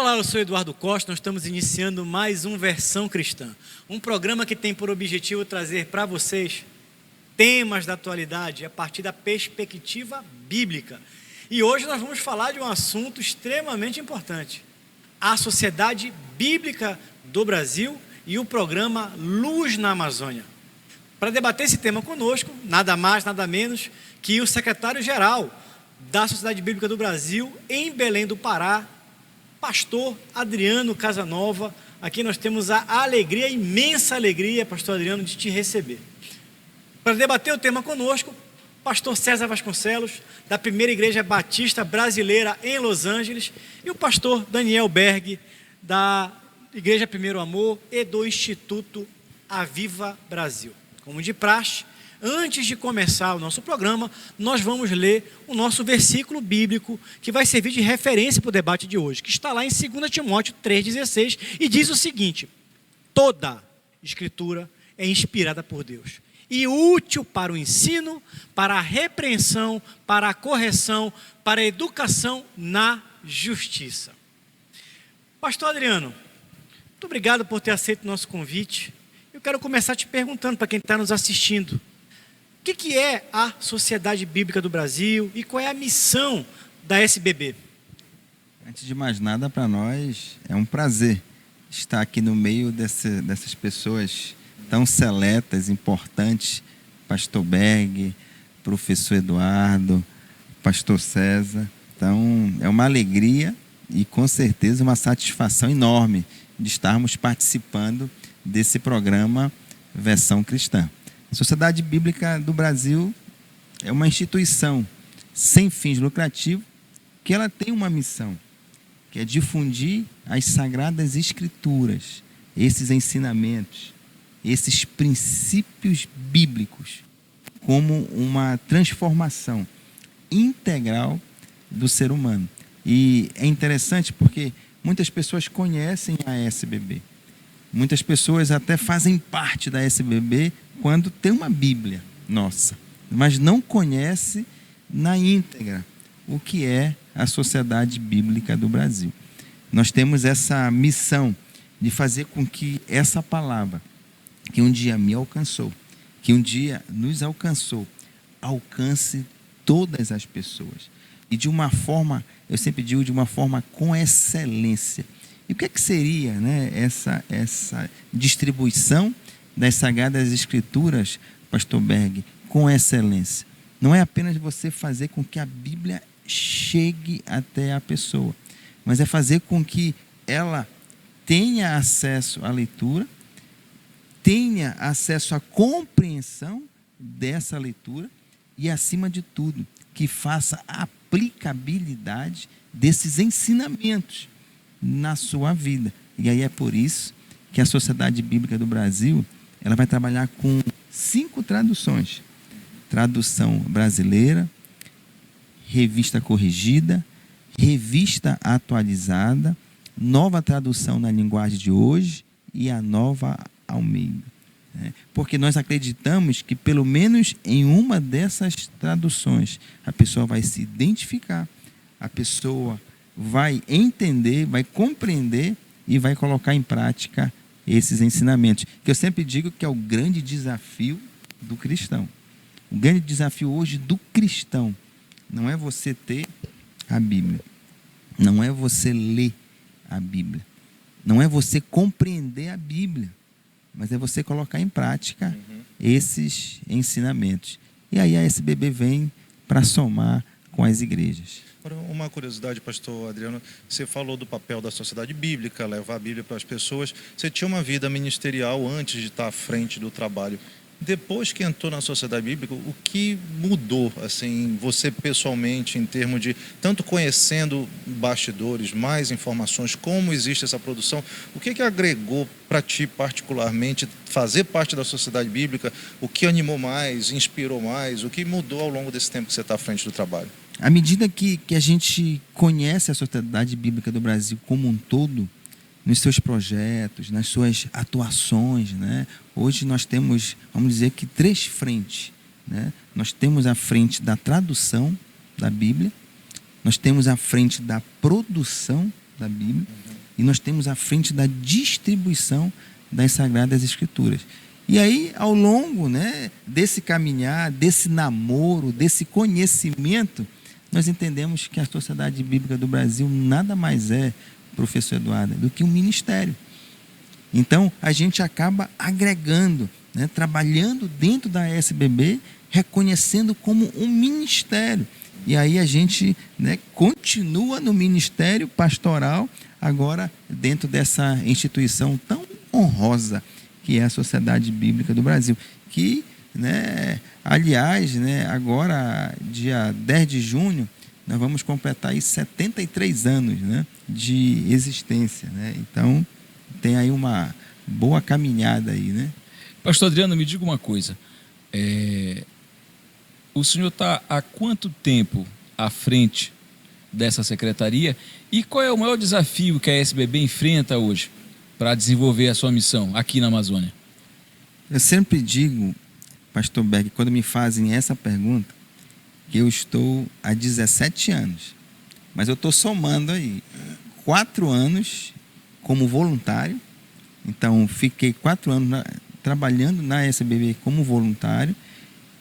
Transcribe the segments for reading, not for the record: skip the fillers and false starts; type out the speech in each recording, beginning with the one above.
Olá, eu sou Eduardo Costa, nós estamos iniciando mais um Versão Cristã, um programa que tem por objetivo trazer para vocês temas da atualidade a partir da perspectiva bíblica. E hoje nós vamos falar de um assunto extremamente importante, a Sociedade Bíblica do Brasil e o programa Luz na Amazônia. Para debater esse tema conosco, nada mais, nada menos que o secretário-geral da Sociedade Bíblica do Brasil em Belém do Pará, pastor Adriano Casanova. Aqui nós temos a alegria, a imensa alegria, pastor Adriano, de te receber. Para debater o tema conosco, pastor César Vasconcelos, da Primeira Igreja Batista Brasileira em Los Angeles, e o pastor Daniel Berg, da Igreja Primeiro Amor e do Instituto Aviva Brasil. Como de praxe, antes de começar o nosso programa, nós vamos ler o nosso versículo bíblico que vai servir de referência para o debate de hoje, que está lá em 2 Timóteo 3,16 e diz o seguinte: toda escritura é inspirada por Deus e útil para o ensino, para a repreensão, para a correção, para a educação na justiça. Pastor Adriano, muito obrigado por ter aceito o nosso convite. Eu quero começar te perguntando, para quem está nos assistindo, o que é a Sociedade Bíblica do Brasil e qual é a missão da SBB? Antes de mais nada, para nós é um prazer estar aqui no meio dessas pessoas tão seletas, importantes, pastor Berg, professor Eduardo, pastor César. Então, é uma alegria e com certeza uma satisfação enorme de estarmos participando desse programa Versão Cristã. A Sociedade Bíblica do Brasil é uma instituição sem fins lucrativos que ela tem uma missão, que é difundir as Sagradas Escrituras, esses ensinamentos, esses princípios bíblicos, como uma transformação integral do ser humano. E é interessante porque muitas pessoas conhecem a SBB. Muitas pessoas até fazem parte da SBB quando tem uma Bíblia nossa, mas não conhece na íntegra o que é a Sociedade Bíblica do Brasil. Nós temos essa missão de fazer com que essa palavra, que um dia me alcançou, que um dia nos alcançou, alcance todas as pessoas. E de uma forma, eu sempre digo, de uma forma com excelência. E o que seria, né, essa distribuição das Sagradas Escrituras, pastor Berg, com excelência? Não é apenas você fazer com que a Bíblia chegue até a pessoa, mas é fazer com que ela tenha acesso à leitura, tenha acesso à compreensão dessa leitura e, acima de tudo, que faça a aplicabilidade desses ensinamentos na sua vida. E aí é por isso que a Sociedade Bíblica do Brasil ela vai trabalhar com 5 traduções: tradução brasileira, revista corrigida, revista atualizada, nova tradução na linguagem de hoje e a Nova Almeida. Porque nós acreditamos que pelo menos em uma dessas traduções a pessoa vai se identificar, a pessoa vai entender, vai compreender e vai colocar em prática esses ensinamentos, que eu sempre digo que é o grande desafio do cristão. O grande desafio hoje do cristão não é você ter a Bíblia, não é você ler a Bíblia, não é você compreender a Bíblia, mas é você colocar em prática esses ensinamentos. E aí a SBB vem para somar com as igrejas. Uma curiosidade, pastor Adriano, você falou do papel da Sociedade Bíblica, levar a Bíblia para as pessoas. Você tinha uma vida ministerial antes de estar à frente do trabalho. Depois que entrou na Sociedade Bíblica, o que mudou, assim, você pessoalmente, em termos de, tanto conhecendo bastidores, mais informações, como existe essa produção, o que agregou para ti particularmente fazer parte da Sociedade Bíblica? O que animou mais, inspirou mais? O que mudou ao longo desse tempo que você está à frente do trabalho? À medida que a gente conhece a Sociedade Bíblica do Brasil como um todo, nos seus projetos, nas suas atuações, né? Hoje nós temos, vamos dizer que 3 frentes, né? Nós temos a frente da tradução da Bíblia, nós temos a frente da produção da Bíblia e nós temos à frente da distribuição das Sagradas Escrituras. E aí, ao longo, né, desse caminhar, desse namoro, desse conhecimento, nós entendemos que a Sociedade Bíblica do Brasil nada mais é, professor Eduardo, do que um ministério. Então, a gente acaba agregando, né, trabalhando dentro da SBB, reconhecendo como um ministério. E aí a gente, né, continua no ministério pastoral, agora dentro dessa instituição tão honrosa que é a Sociedade Bíblica do Brasil, que, né, aliás, né, agora, dia 10 de junho, nós vamos completar aí 73 anos, né, de existência, né? Então, tem aí uma boa caminhada aí, né? Pastor Adriano, me diga uma coisa. O senhor está há quanto tempo à frente dessa secretaria e qual é o maior desafio que a SBB enfrenta hoje para desenvolver a sua missão aqui na Amazônia? Eu sempre digo, pastor Berg, quando me fazem essa pergunta, que eu estou há 17 anos. Mas eu estou somando aí 4 anos como voluntário. Então, fiquei 4 anos trabalhando na SBB como voluntário.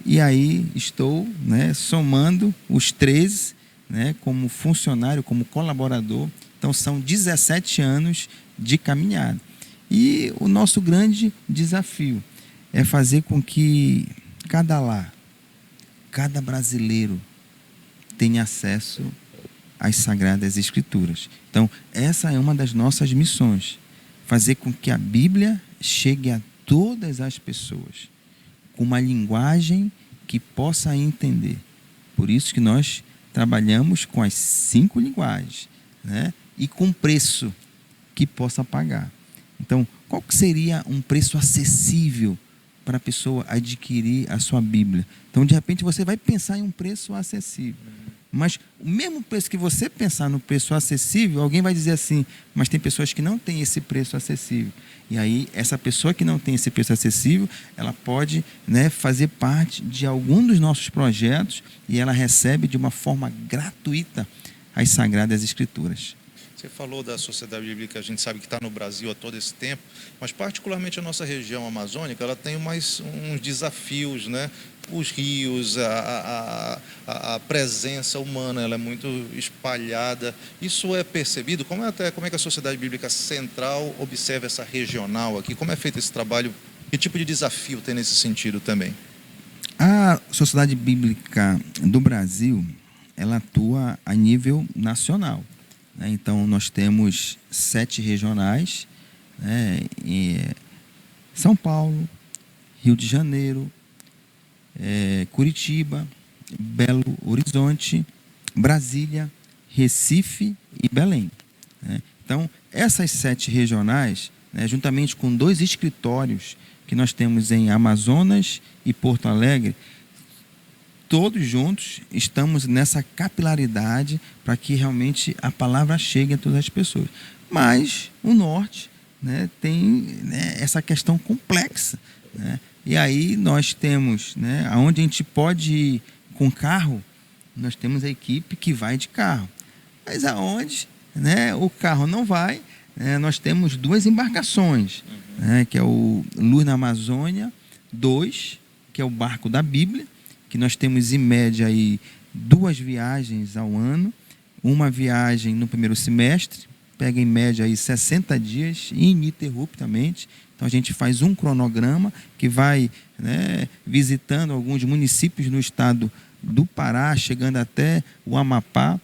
E aí estou, né, somando os 13, né, como funcionário, como colaborador. Então, são 17 anos de caminhada. E o nosso grande desafio é fazer com que cada lar, cada brasileiro tenha acesso às Sagradas Escrituras. Então, essa é uma das nossas missões, fazer com que a Bíblia chegue a todas as pessoas, com uma linguagem que possa entender. Por isso que nós trabalhamos com as 5 linguagens, né? E com preço que possa pagar. Então, qual que seria um preço acessível para a pessoa adquirir a sua Bíblia? Então, de repente, você vai pensar em um preço acessível. Mas o mesmo preço que você pensar no preço acessível, alguém vai dizer assim, mas tem pessoas que não têm esse preço acessível. E aí, essa pessoa que não tem esse preço acessível, ela pode, né, fazer parte de algum dos nossos projetos e ela recebe de uma forma gratuita as Sagradas Escrituras. Você falou da Sociedade Bíblica, a gente sabe que está no Brasil há todo esse tempo, mas particularmente a nossa região amazônica, ela tem mais uns desafios, né? Os rios, a presença humana, ela é muito espalhada. Isso é percebido? Como é que a Sociedade Bíblica Central observa essa regional aqui? Como é feito esse trabalho? Que tipo de desafio tem nesse sentido também? A Sociedade Bíblica do Brasil, ela atua a nível nacional. Então, nós temos 7 regionais, né, em São Paulo, Rio de Janeiro, Curitiba, Belo Horizonte, Brasília, Recife e Belém, né? Então, essas 7 regionais, né, juntamente com 2 escritórios que nós temos em Amazonas e Porto Alegre, todos juntos estamos nessa capilaridade para que realmente a palavra chegue a todas as pessoas. Mas o norte, né, tem, né, essa questão complexa, né? E aí nós temos, né, onde a gente pode ir com carro, nós temos a equipe que vai de carro. Mas aonde, né, o carro não vai, né, nós temos 2 embarcações, né, que é o Luz na Amazônia 2, que é o barco da Bíblia, que nós temos em média aí 2 viagens ao ano, uma viagem no primeiro semestre, pega em média aí 60 dias ininterruptamente. Então a gente faz um cronograma que vai, né, visitando alguns municípios no estado do Pará, chegando até o Amapá,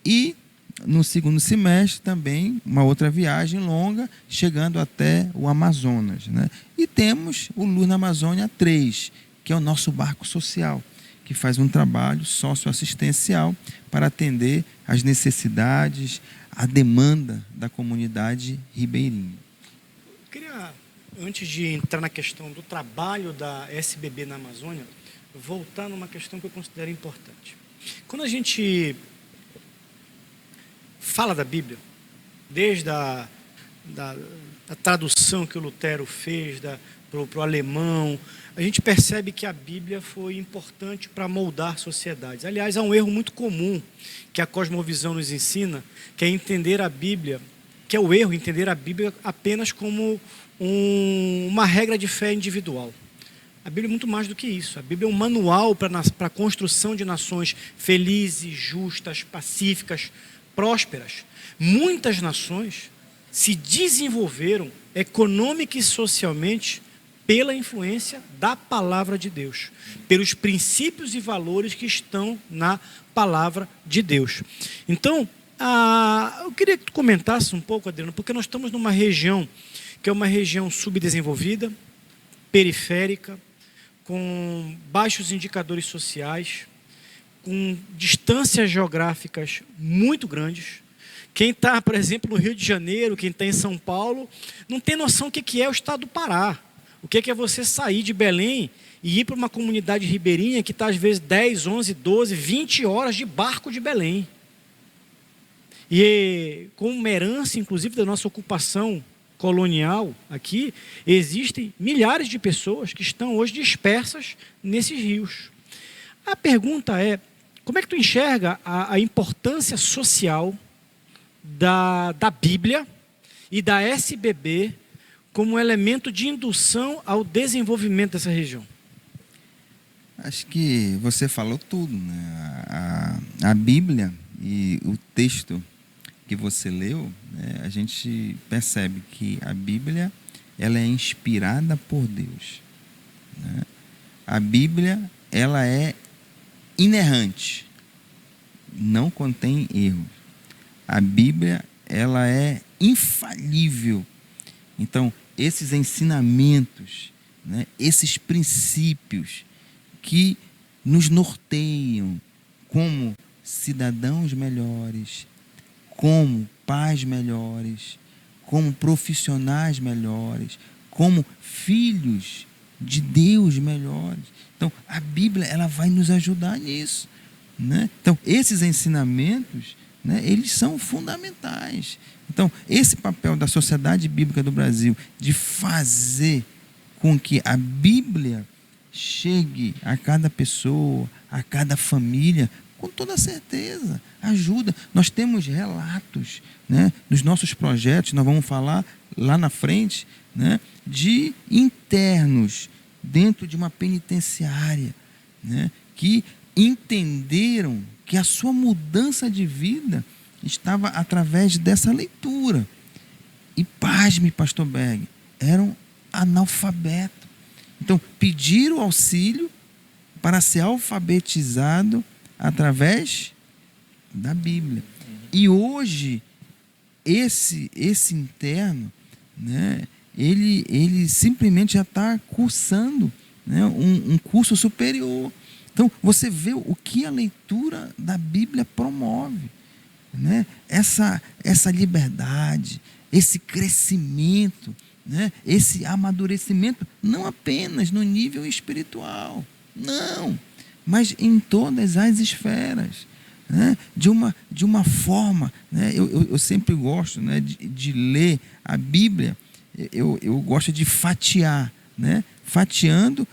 e no segundo semestre também uma outra viagem longa, chegando até o Amazonas, né? E temos o Luz na Amazônia 3, que é o nosso barco social, que faz um trabalho socioassistencial para atender às necessidades, à demanda da comunidade ribeirinha. Eu queria, antes de entrar na questão do trabalho da SBB na Amazônia, voltar numa questão que eu considero importante. Quando a gente fala da Bíblia, desde a tradução que o Lutero fez para o alemão, a gente percebe que a Bíblia foi importante para moldar sociedades. Aliás, há um erro muito comum que a cosmovisão nos ensina, que é entender a Bíblia que é o erro, entender a Bíblia apenas como uma regra de fé individual. A Bíblia é muito mais do que isso. A Bíblia é um manual para a construção de nações felizes, justas, pacíficas, prósperas. Muitas nações se desenvolveram econômica e socialmente pela influência da palavra de Deus, pelos princípios e valores que estão na palavra de Deus. Então, eu queria que tu comentasse um pouco, Adriano, porque nós estamos numa região que é uma região subdesenvolvida, periférica, com baixos indicadores sociais, com distâncias geográficas muito grandes. Quem está, por exemplo, no Rio de Janeiro, quem está em São Paulo, não tem noção do que é o estado do Pará. O que é você sair de Belém e ir para uma comunidade ribeirinha que está às vezes 10, 11, 12, 20 horas de barco de Belém. E com uma herança, inclusive, da nossa ocupação colonial aqui, existem milhares de pessoas que estão hoje dispersas nesses rios. A pergunta é, como é que tu enxerga a importância social da Bíblia e da SBB como elemento de indução ao desenvolvimento dessa região? Acho que você falou tudo, né? A Bíblia e o texto que você leu, né, a gente percebe que a Bíblia ela é inspirada por Deus, né? A Bíblia ela é inerrante, não contém erros. A Bíblia ela é infalível. Então, esses ensinamentos, né, esses princípios que nos norteiam como cidadãos melhores, como pais melhores, como profissionais melhores, como filhos de Deus melhores. Então, a Bíblia ela vai nos ajudar nisso, né? Então, esses ensinamentos, né, eles são fundamentais. Então, esse papel da Sociedade Bíblica do Brasil de fazer com que a Bíblia chegue a cada pessoa, a cada família, com toda certeza, ajuda. Nós temos relatos, né, nos nossos projetos, nós vamos falar lá na frente, né, de internos dentro de uma penitenciária, né, que entenderam que a sua mudança de vida estava através dessa leitura. E pasme, pastor Berg, eram analfabetos. Então, pediram auxílio para ser alfabetizado através da Bíblia. E hoje, esse interno, né, ele simplesmente já está cursando, né, um curso superior. Então, você vê o que a leitura da Bíblia promove, né? Essa liberdade, esse crescimento, né? Esse amadurecimento, não apenas no nível espiritual, não, mas em todas as esferas, né? De uma forma, né? Eu sempre gosto, né, de ler a Bíblia, eu gosto de fatiar, né? Fatiando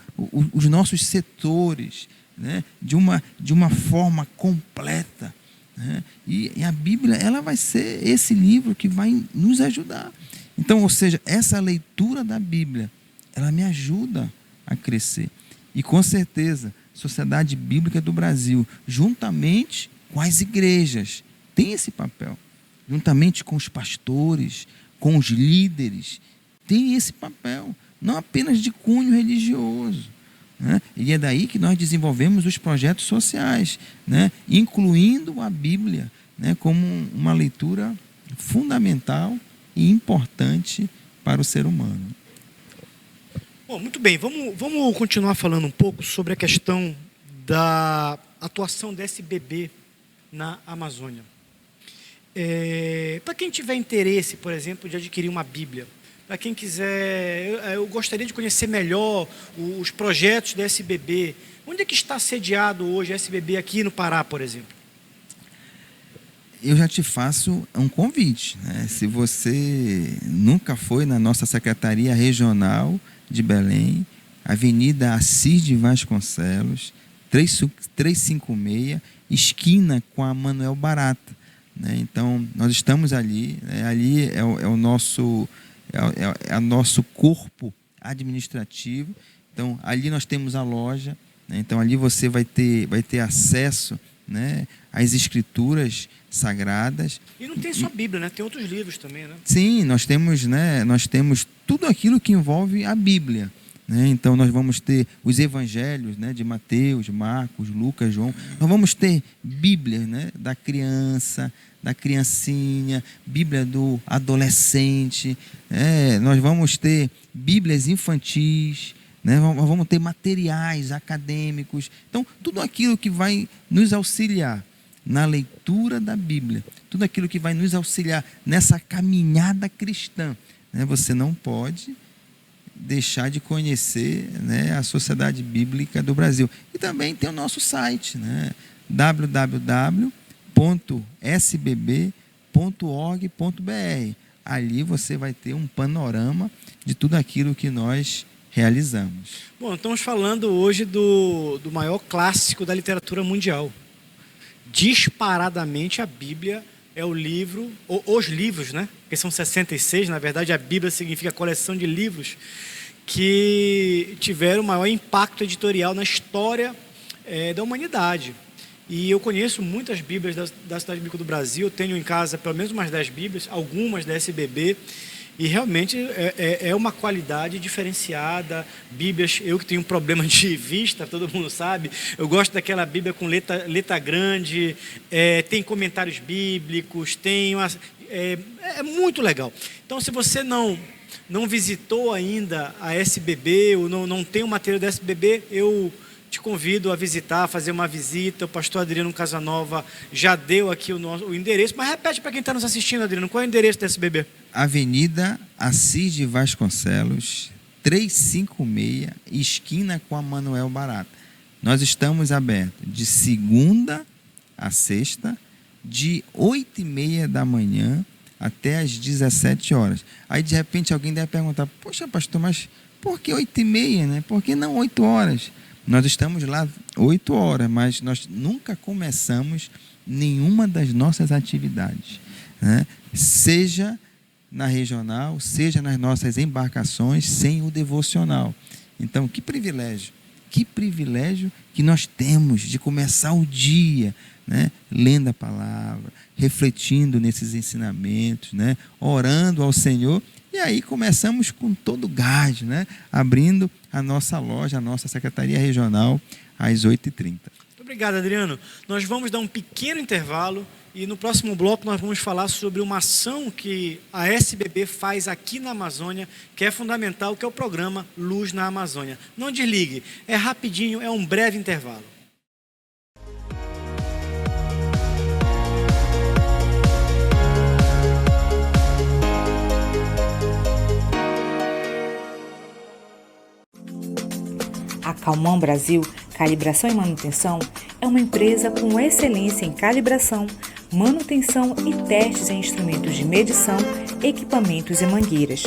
os nossos setores, né? De uma forma completa, né? E a Bíblia ela vai ser esse livro que vai nos ajudar. Então, ou seja, essa leitura da Bíblia ela me ajuda a crescer. E com certeza, Sociedade Bíblica do Brasil, juntamente com as igrejas, tem esse papel. Juntamente com os pastores, com os líderes, tem esse papel. Não apenas de cunho religioso, né? E é daí que nós desenvolvemos os projetos sociais, né? Incluindo a Bíblia, né? Como uma leitura fundamental e importante para o ser humano. Bom, muito bem, vamos continuar falando um pouco sobre a questão da atuação da SBB na Amazônia. Para quem tiver interesse, por exemplo, de adquirir uma Bíblia, para quem quiser, eu gostaria de conhecer melhor os projetos da SBB. Onde é que está sediado hoje a SBB aqui no Pará, por exemplo? Eu já te faço um convite, né? Se você nunca foi na nossa Secretaria Regional de Belém, Avenida Assis de Vasconcelos, 356, esquina com a Manuel Barata. né? Então, nós estamos ali, né? Ali é o nosso corpo administrativo. Então, ali nós temos a loja, né? Então, ali você vai ter acesso, né, às escrituras sagradas. E não tem só Bíblia, né? Tem outros livros também, né? Sim, nós temos tudo aquilo que envolve a Bíblia, né? Então, nós vamos ter os evangelhos, né, de Mateus, Marcos, Lucas, João. Nós vamos ter Bíblia, né, da criança, da criancinha, Bíblia do adolescente, nós vamos ter Bíblias infantis, né? Nós vamos ter materiais acadêmicos. Então, tudo aquilo que vai nos auxiliar na leitura da Bíblia, tudo aquilo que vai nos auxiliar nessa caminhada cristã, né? Você não pode deixar de conhecer, né, a Sociedade Bíblica do Brasil. E também tem o nosso site, né, www.sbb.org.br. Ali você vai ter um panorama de tudo aquilo que nós realizamos. Bom, estamos falando hoje do maior clássico da literatura mundial. Disparadamente, a Bíblia é o livro, os livros, né? Porque são 66, na verdade a Bíblia significa coleção de livros que tiveram o maior impacto editorial na história da humanidade. E eu conheço muitas Bíblias da Cidade Bíblica do Brasil, eu tenho em casa pelo menos umas 10 Bíblias, algumas da SBB, e realmente é uma qualidade diferenciada. Bíblias, eu que tenho um problema de vista, todo mundo sabe, eu gosto daquela Bíblia com letra grande, tem comentários bíblicos, é muito legal. Então, se você não visitou ainda a SBB, ou não tem o material da SBB, eu te convido a visitar, a fazer uma visita. O pastor Adriano Casanova já deu aqui o endereço, mas repete para quem está nos assistindo, Adriano, qual é o endereço da SBB? Avenida Assis de Vasconcelos, 356, esquina com a Manuel Barata. Nós estamos abertos de segunda a sexta, de 8h30 da manhã até às 17 horas. Aí, de repente, alguém deve perguntar: poxa, pastor, mas por que 8h30, né? Por que não 8 horas? Nós estamos lá 8 horas, mas nós nunca começamos nenhuma das nossas atividades, né? Seja na regional, seja nas nossas embarcações, sem o devocional. Então, que privilégio que nós temos de começar o dia, né, lendo a palavra, refletindo nesses ensinamentos, né, orando ao Senhor. E aí começamos com todo o gás, né, abrindo a nossa loja, a nossa secretaria regional, às 8h30. Muito obrigado, Adriano. Nós vamos dar um pequeno intervalo e no próximo bloco nós vamos falar sobre uma ação que a SBB faz aqui na Amazônia, que é fundamental, que é o programa Luz na Amazônia. Não desligue, é rapidinho, é um breve intervalo. A Calman Brasil Calibração e Manutenção é uma empresa com excelência em calibração, manutenção e testes em instrumentos de medição, equipamentos e mangueiras.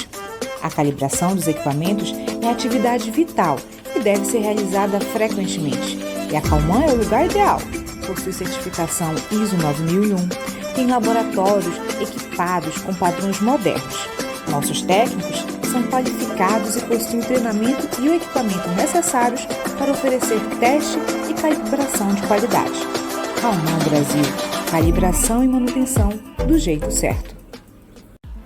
A calibração dos equipamentos é atividade vital e deve ser realizada frequentemente. E a Calman é o lugar ideal. Possui certificação ISO 9001, tem laboratórios equipados com padrões modernos. Nossos técnicos são qualificados e possuem o treinamento e o equipamento necessários para oferecer teste e calibração de qualidade. Calman Brasil, calibração e manutenção do jeito certo.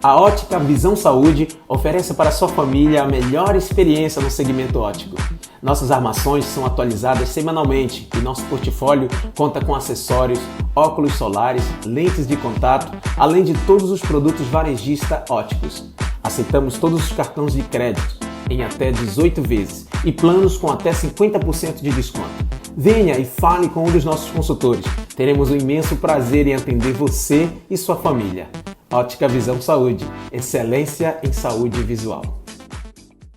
A Ótica Visão Saúde oferece para sua família a melhor experiência no segmento óptico. Nossas armações são atualizadas semanalmente e nosso portfólio conta com acessórios, óculos solares, lentes de contato, além de todos os produtos varejista ópticos. Aceitamos todos os cartões de crédito em até 18 vezes e planos com até 50% de desconto. Venha e fale com um dos nossos consultores. Teremos um imenso prazer em atender você e sua família. Ótica Visão Saúde, excelência em saúde visual.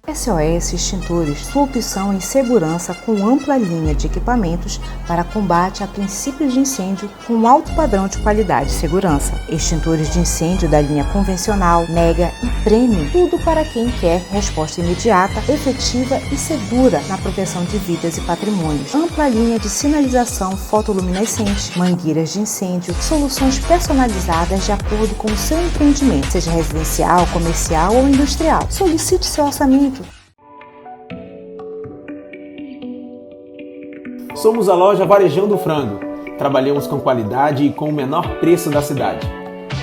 SOS Extintores, sua opção em segurança com ampla linha de equipamentos para combate a princípios de incêndio com alto padrão de qualidade e segurança. Extintores de incêndio da linha convencional, mega e premium, tudo para quem quer resposta imediata, efetiva e segura na proteção de vidas e patrimônios. Ampla linha de sinalização fotoluminescente, mangueiras de incêndio, soluções personalizadas de acordo com o seu empreendimento, seja residencial, comercial ou industrial. Solicite seu orçamento. Somos a loja Varejão do Frango. Trabalhamos com qualidade e com o menor preço da cidade.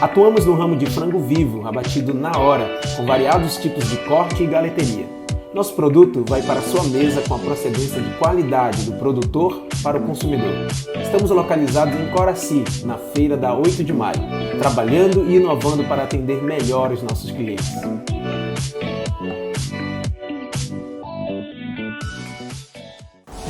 Atuamos no ramo de frango vivo, abatido na hora, com variados tipos de corte e galeteria. Nosso produto vai para a sua mesa com a procedência de qualidade do produtor para o consumidor. Estamos localizados em Coraci, na feira da 8 de maio, trabalhando e inovando para atender melhor os nossos clientes.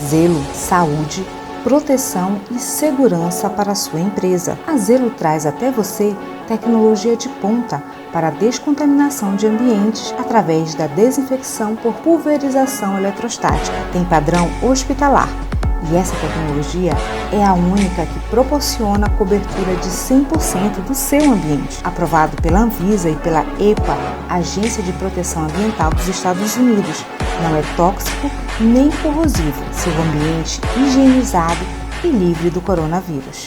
Zelo, saúde, proteção e segurança para a sua empresa. A Zelo traz até você tecnologia de ponta para a descontaminação de ambientes através da desinfecção por pulverização eletrostática. Tem padrão hospitalar e essa tecnologia é a única que proporciona a cobertura de 100% do seu ambiente. Aprovado pela Anvisa e pela EPA, Agência de Proteção Ambiental dos Estados Unidos. Não é tóxico nem corrosivo. Seu ambiente higienizado e livre do coronavírus.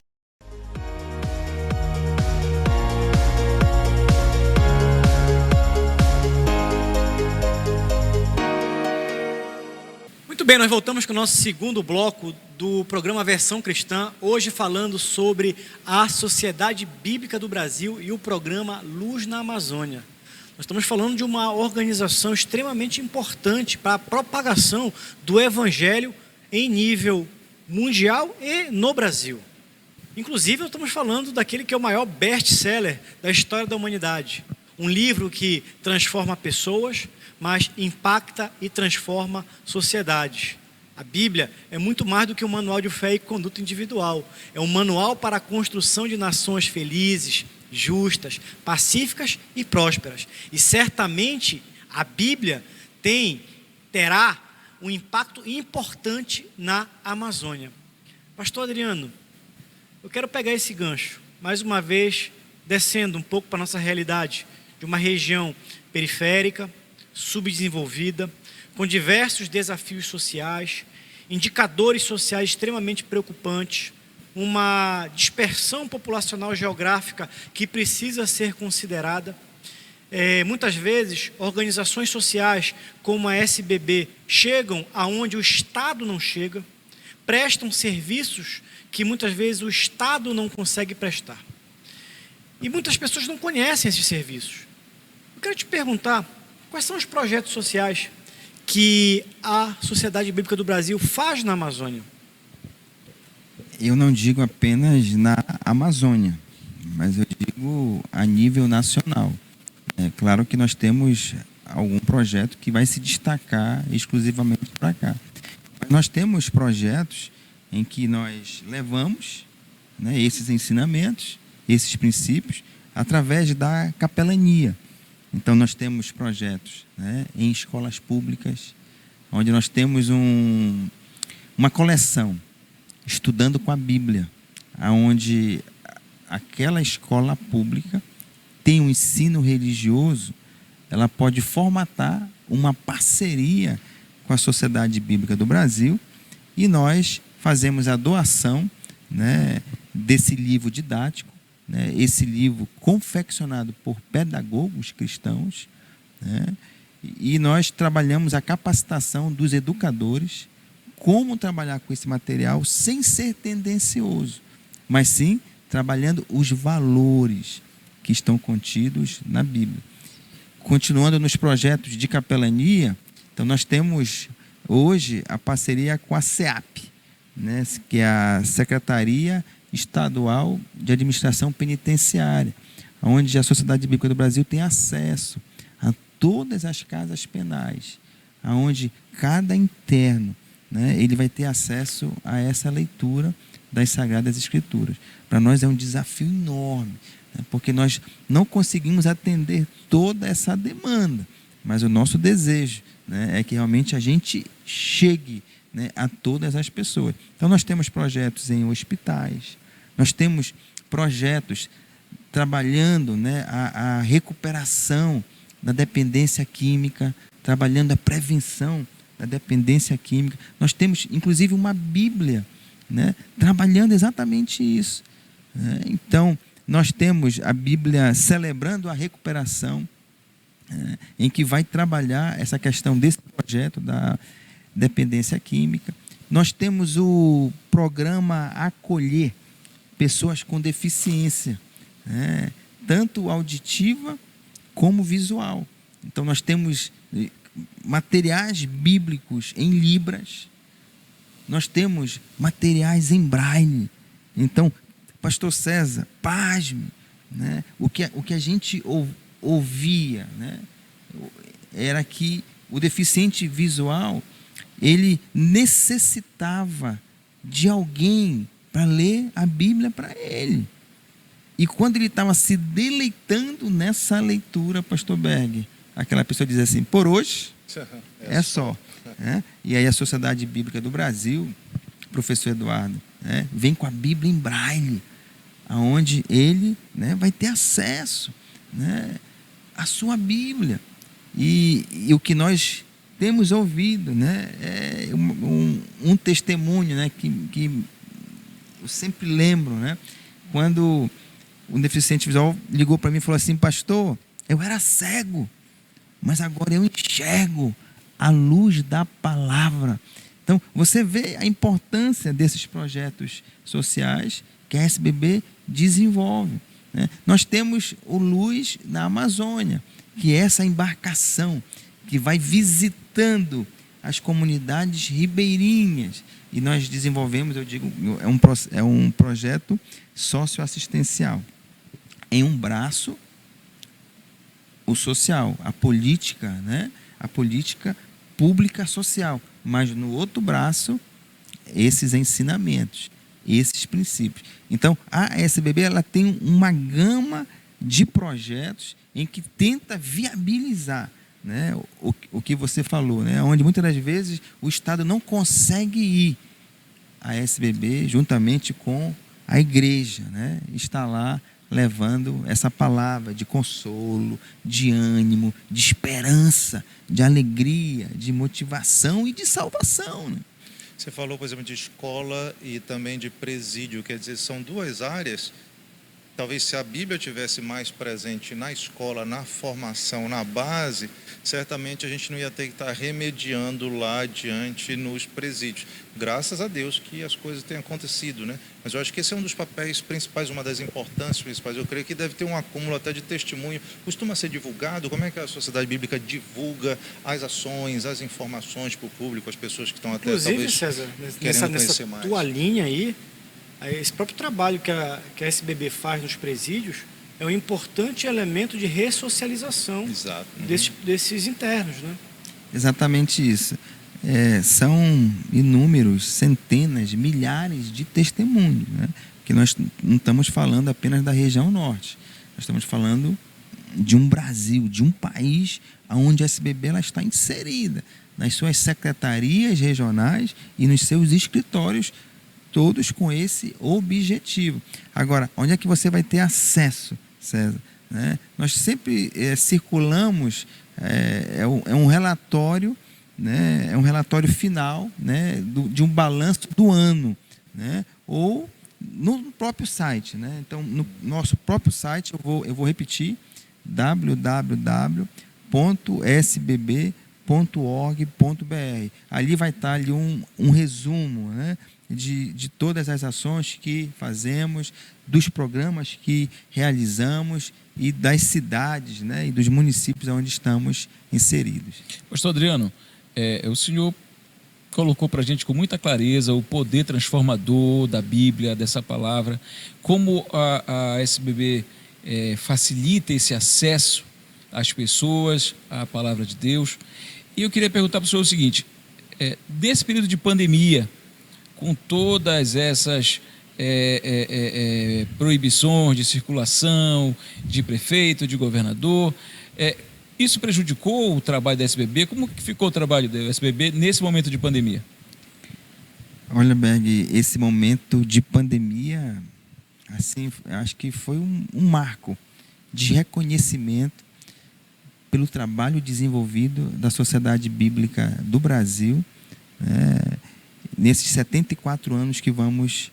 Muito bem, nós voltamos com o nosso segundo bloco do programa Versão Cristã, hoje falando sobre a Sociedade Bíblica do Brasil e o programa Luz na Amazônia. Nós estamos falando de uma organização extremamente importante para a propagação do Evangelho em nível mundial e no Brasil. Inclusive, nós estamos falando daquele que é o maior best-seller da história da humanidade. Um livro que transforma pessoas, mas impacta e transforma sociedades. A Bíblia é muito mais do que um manual de fé e conduta individual. É um manual para a construção de nações felizes, justas, pacíficas e prósperas. E certamente a Bíblia terá um impacto importante na Amazônia. Pastor Adriano, eu quero pegar esse gancho, mais uma vez, descendo um pouco para a nossa realidade, de uma região periférica, subdesenvolvida, com diversos desafios sociais, indicadores sociais extremamente preocupantes, uma dispersão populacional geográfica que precisa ser considerada. Muitas vezes, organizações sociais como a SBB chegam aonde o Estado não chega, prestam serviços que muitas vezes o Estado não consegue prestar. E muitas pessoas não conhecem esses serviços. Eu quero te perguntar, quais são os projetos sociais que a Sociedade Bíblica do Brasil faz na Amazônia? Eu não digo apenas na Amazônia, mas eu digo a nível nacional. É claro que nós temos algum projeto que vai se destacar exclusivamente para cá. Mas nós temos projetos em que nós levamos, né, esses ensinamentos, esses princípios, através da capelania. Então, nós temos projetos, né, em escolas públicas, onde nós temos uma coleção, estudando com a Bíblia, onde aquela escola pública tem um ensino religioso, ela pode formatar uma parceria com a Sociedade Bíblica do Brasil e nós fazemos a doação, né, desse livro didático, né, esse livro confeccionado por pedagogos cristãos, né, e nós trabalhamos a capacitação dos educadores, como trabalhar com esse material sem ser tendencioso, mas sim trabalhando os valores que estão contidos na Bíblia. Continuando nos projetos de capelania, então nós temos hoje a parceria com a SEAP, né, que é a Secretaria Estadual de Administração Penitenciária, onde a Sociedade Bíblica do Brasil tem acesso a todas as casas penais, onde cada interno, né, ele vai ter acesso a essa leitura das Sagradas Escrituras. Para nós é um desafio enorme, né, porque nós não conseguimos atender toda essa demanda. mas o nosso desejo, né, é que realmente a gente chegue, né, a todas as pessoas. Então nós temos projetos em hospitais, nós temos projetos trabalhando, né, a recuperação da dependência química, trabalhando a prevenção da dependência química. Nós temos, inclusive, uma Bíblia, né, trabalhando exatamente isso, né? Então, nós temos a Bíblia celebrando a recuperação, em que vai trabalhar essa questão desse projeto da dependência química. Nós temos o programa Acolher Pessoas com Deficiência, né, tanto auditiva como visual. Então, nós temos materiais bíblicos em libras, nós temos materiais em braille. Então, pastor César, pasme, né? O que a gente ouvia, né, era que o deficiente visual, ele necessitava de alguém para ler a Bíblia para ele. E quando ele estava se deleitando nessa leitura, pastor Berg, aquela pessoa dizia assim: por hoje é só. Né? E aí a Sociedade Bíblica do Brasil, professor Eduardo, né, vem com a Bíblia em braille, aonde ele, né, vai ter acesso, né, à sua Bíblia. E o que nós temos ouvido, né, é um testemunho, né, que eu sempre lembro, né, quando um deficiente visual ligou para mim e falou assim: pastor, eu era cego, mas agora eu enxergo a luz da palavra. Então, você vê a importância desses projetos sociais que a SBB desenvolve, né? Nós temos o Luz na Amazônia, que é essa embarcação que vai visitando as comunidades ribeirinhas. E nós desenvolvemos, eu digo, é um projeto socioassistencial. Em um braço, o social, a política, né? A política pública social, mas no outro braço, esses ensinamentos, esses princípios. Então, a SBB, ela tem uma gama de projetos em que tenta viabilizar, né, o que você falou, né, onde muitas das vezes o Estado não consegue ir. A SBB, juntamente com a igreja, né, está lá levando essa palavra de consolo, de ânimo, de esperança, de alegria, de motivação e de salvação, né? Você falou, por exemplo, de escola e também de presídio, quer dizer, são duas áreas. Talvez se a Bíblia tivesse mais presente na escola, na formação, na base, certamente a gente não ia ter que estar remediando lá adiante nos presídios. Graças a Deus que as coisas têm acontecido, né? Mas eu acho que esse é um dos papéis principais, uma das importâncias principais. Eu creio que deve ter um acúmulo até de testemunho. Costuma ser divulgado? Como é que a Sociedade Bíblica divulga as ações, as informações para o público, as pessoas que estão até Inclusive, talvez César, querendo nessa conhecer mais? tua linha aí, esse próprio trabalho que a SBB faz nos presídios é um importante elemento de ressocialização. Exato. desses internos, né? Exatamente isso. São inúmeros, centenas, milhares de testemunhos, né? Que nós não estamos falando apenas da região norte, nós estamos falando de um Brasil, de um país onde a SBB ela está inserida nas suas secretarias regionais e nos seus escritórios, todos com esse objetivo. Agora, onde é que você vai ter acesso, César? Né? Nós sempre circulamos, é um relatório, né? É um relatório final, né? De um balanço do ano, né? Ou no próprio site, né? Então, no nosso próprio site, eu vou repetir, www.sbb.org.br. Ali vai estar ali um resumo, né, de todas as ações que fazemos, dos programas que realizamos e das cidades, né, e dos municípios onde estamos inseridos. Pastor Adriano, o senhor colocou para a gente com muita clareza o poder transformador da Bíblia, dessa palavra, como a SBB facilita esse acesso às pessoas, à palavra de Deus. E eu queria perguntar para o senhor o seguinte: desse período de pandemia, com todas essas proibições de circulação, de prefeito, de governador, Isso prejudicou o trabalho da SBB? Como que ficou o trabalho da SBB nesse momento de pandemia? Olha, Berg, esse momento de pandemia, assim, acho que foi um marco de reconhecimento pelo trabalho desenvolvido da Sociedade Bíblica do Brasil, né, nesses 74 anos que vamos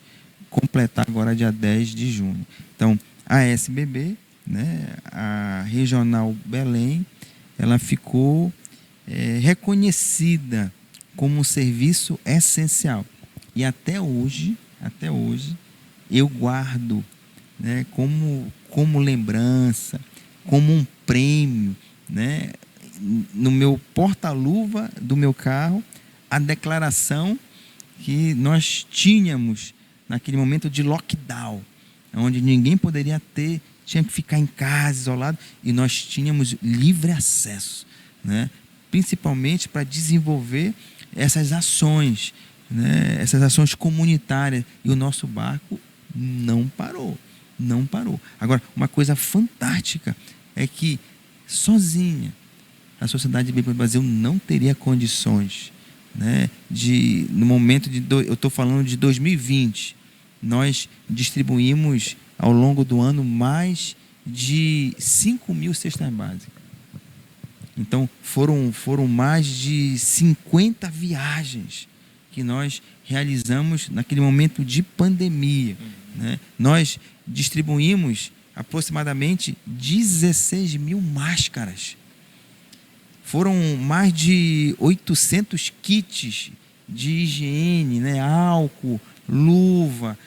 completar agora dia 10 de junho. Então, a SBB, né, a Regional Belém, ela ficou reconhecida como um serviço essencial. E até hoje, eu guardo, né, como lembrança, como um prêmio, né, no meu porta-luva do meu carro, a declaração que nós tínhamos naquele momento de lockdown, onde ninguém poderia tinha que ficar em casa, isolado, e nós tínhamos livre acesso, né, principalmente para desenvolver essas ações, né, essas ações comunitárias, e o nosso barco não parou. Agora, uma coisa fantástica é que sozinha a Sociedade Bíblica do Brasil não teria condições, né, no momento eu estou falando de 2020, nós distribuímos ao longo do ano mais de 5.000 cestas básicas. Então, foram mais de 50 viagens que nós realizamos naquele momento de pandemia, né? Nós distribuímos aproximadamente 16.000 máscaras. Foram mais de 800 kits de higiene, né? Álcool, luva,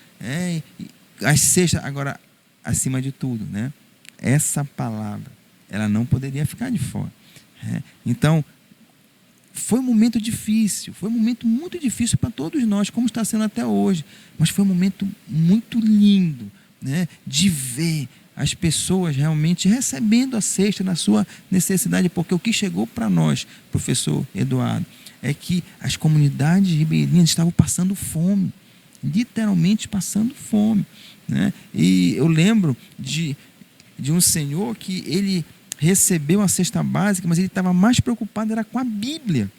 as cestas. Agora, acima de tudo, né, essa palavra, ela não poderia ficar de fora. Então, foi um momento difícil, foi um momento muito difícil para todos nós, como está sendo até hoje, mas foi um momento muito lindo, né, de ver as pessoas realmente recebendo a cesta na sua necessidade, porque o que chegou para nós, professor Eduardo, é que as comunidades ribeirinhas estavam passando fome, literalmente passando fome, né? E eu lembro de um senhor que ele recebeu a cesta básica, mas ele estava mais preocupado era com a Bíblia.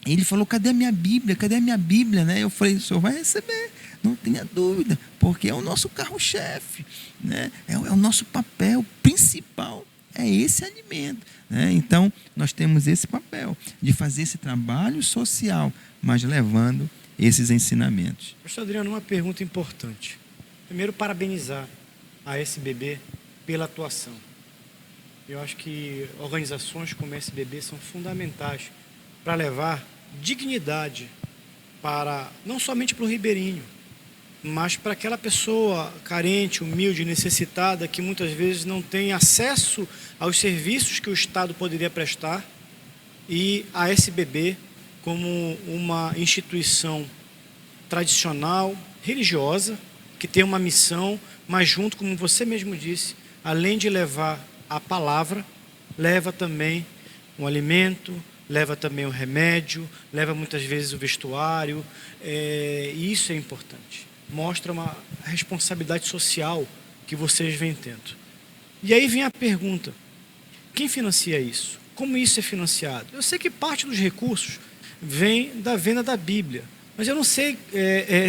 Ele falou: cadê a minha Bíblia? Cadê a minha Bíblia? Né? Eu falei: o senhor vai receber, não tenha dúvida, porque é o nosso carro-chefe, né? É o nosso papel principal, é esse alimento, né? Então, nós temos esse papel de fazer esse trabalho social, mas levando esses ensinamentos. Pastor Adriano, uma pergunta importante. Primeiro, parabenizar a SBB pela atuação. Eu acho que organizações como a SBB são fundamentais para levar dignidade para, não somente para o ribeirinho, mas para aquela pessoa carente, humilde, necessitada, que muitas vezes não tem acesso aos serviços que o Estado poderia prestar, e a SBB, como uma instituição tradicional, religiosa, que tem uma missão, mas junto, como você mesmo disse, além de levar a palavra, leva também um alimento, leva também o remédio, leva muitas vezes o vestuário, e isso é importante. Mostra uma responsabilidade social que vocês vêm tendo. E aí vem a pergunta: quem financia isso? Como isso é financiado? Eu sei que parte dos recursos vem da venda da Bíblia, mas eu não sei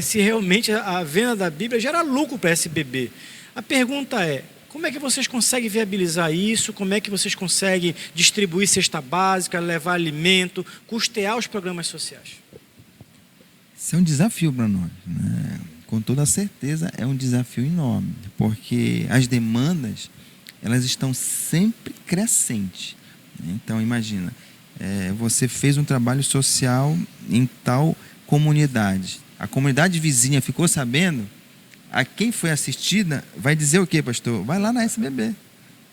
se realmente a venda da Bíblia gera lucro para a SBB. A pergunta é: como é que vocês conseguem viabilizar isso? Como é que vocês conseguem distribuir cesta básica, levar alimento, custear os programas sociais? Isso é um desafio para nós, né? Com toda certeza é um desafio enorme, porque as demandas, elas estão sempre crescentes. Então, imagina, você fez um trabalho social em tal comunidade. A comunidade vizinha ficou sabendo, a quem foi assistida vai dizer o quê, pastor? Vai lá na SBB.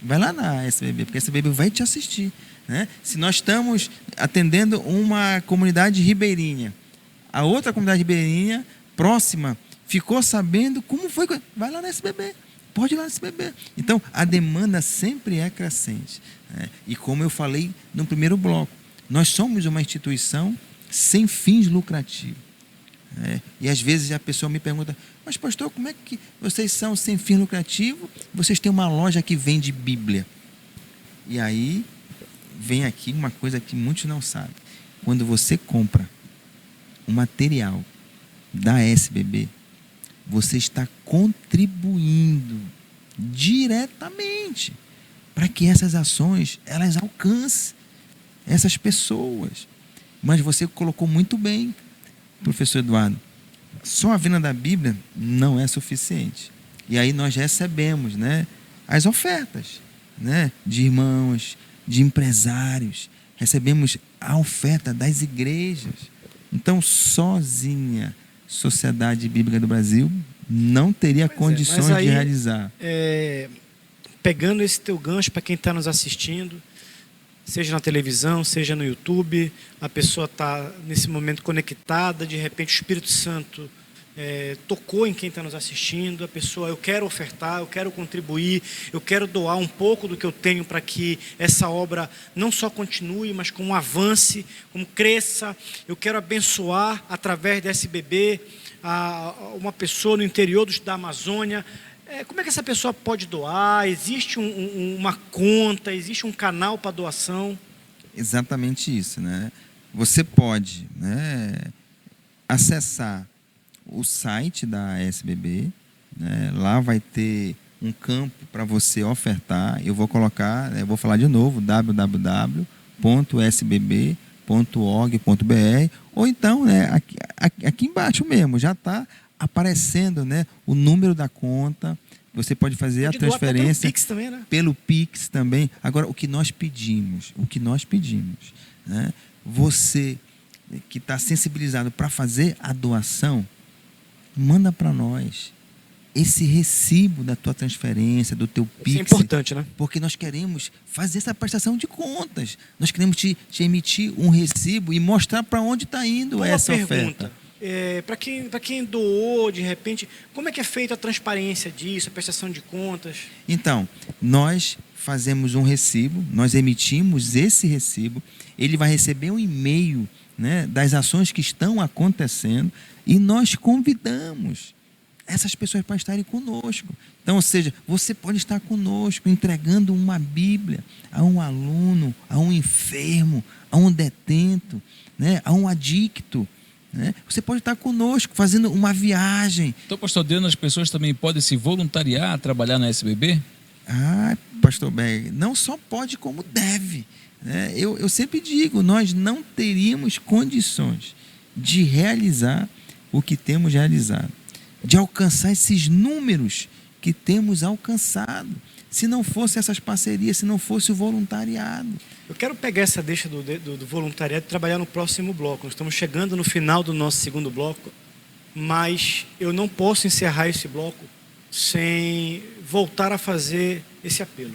Vai lá na SBB, porque a SBB vai te assistir, né? Se nós estamos atendendo uma comunidade ribeirinha, a outra comunidade ribeirinha próxima ficou sabendo como foi. Vai lá na SBB, pode ir lá na SBB. Então, a demanda sempre é crescente, né? E como eu falei no primeiro bloco, nós somos uma instituição sem fins lucrativos. E às vezes a pessoa me pergunta: mas pastor, como é que vocês são sem fim lucrativo? Vocês têm uma loja que vende Bíblia. E aí vem aqui uma coisa que muitos não sabem. Quando você compra o material da SBB, você está contribuindo diretamente para que essas ações elas alcancem essas pessoas. Mas você colocou muito bem, professor Eduardo, só a venda da Bíblia não é suficiente. E aí nós recebemos, né, as ofertas, né, de irmãos, de empresários, recebemos a oferta das igrejas. Então, sozinha, Sociedade Bíblica do Brasil não teria condições de realizar. Pegando esse teu gancho para quem está nos assistindo, seja na televisão, seja no YouTube, a pessoa está nesse momento conectada, de repente o Espírito Santo tocou em quem está nos assistindo, a pessoa, eu quero ofertar, eu quero contribuir, eu quero doar um pouco do que eu tenho para que essa obra não só continue, mas como avance, como cresça. Eu quero abençoar através da SBB uma pessoa no interior da Amazônia. Como é que essa pessoa pode doar? Existe uma conta, existe um canal para doação? Exatamente isso, né? Você pode, né, acessar o site da SBB, né? Lá vai ter um campo para você ofertar. Eu vou colocar, eu vou falar de novo, www.sbb.org.br, ou então, né, aqui embaixo mesmo, já está aparecendo, né, o número da conta. Você pode fazer a transferência pelo Pix também, né? Pelo Pix também. Agora, o que nós pedimos, né, você que está sensibilizado para fazer a doação, manda para nós esse recibo da tua transferência, do teu Pix. Isso é importante, né? Porque nós queremos fazer essa prestação de contas. Nós queremos te emitir um recibo e mostrar para onde está indo essa oferta. Para quem doou, de repente, como é que é feita a transparência disso, a prestação de contas? Então, nós fazemos um recibo, nós emitimos esse recibo, ele vai receber um e-mail, né, das ações que estão acontecendo, e nós convidamos essas pessoas para estarem conosco. Então, ou seja, você pode estar conosco entregando uma Bíblia a um aluno, a um enfermo, a um detento, né, a um adicto. Né? Você pode estar conosco fazendo uma viagem. Então, pastor Adriano, as pessoas também podem se voluntariar a trabalhar na SBB? Pastor Berg, não só pode como deve. Né? Eu sempre digo, nós não teríamos condições de realizar o que temos realizado, de alcançar esses números que temos alcançado, se não fosse essas parcerias, se não fosse o voluntariado. Eu quero pegar essa deixa do voluntariado e trabalhar no próximo bloco. Nós estamos chegando no final do nosso segundo bloco, mas eu não posso encerrar esse bloco sem voltar a fazer esse apelo.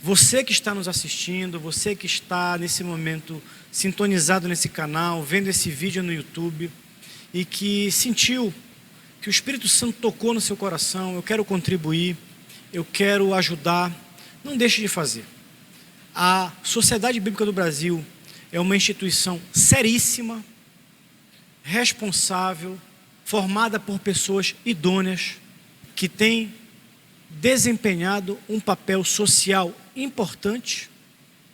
Você que está nos assistindo, você que está nesse momento sintonizado nesse canal, vendo esse vídeo no YouTube e que sentiu que o Espírito Santo tocou no seu coração, eu quero contribuir, eu quero ajudar, não deixe de fazer. A Sociedade Bíblica do Brasil é uma instituição seríssima, responsável, formada por pessoas idôneas, que tem desempenhado um papel social importante,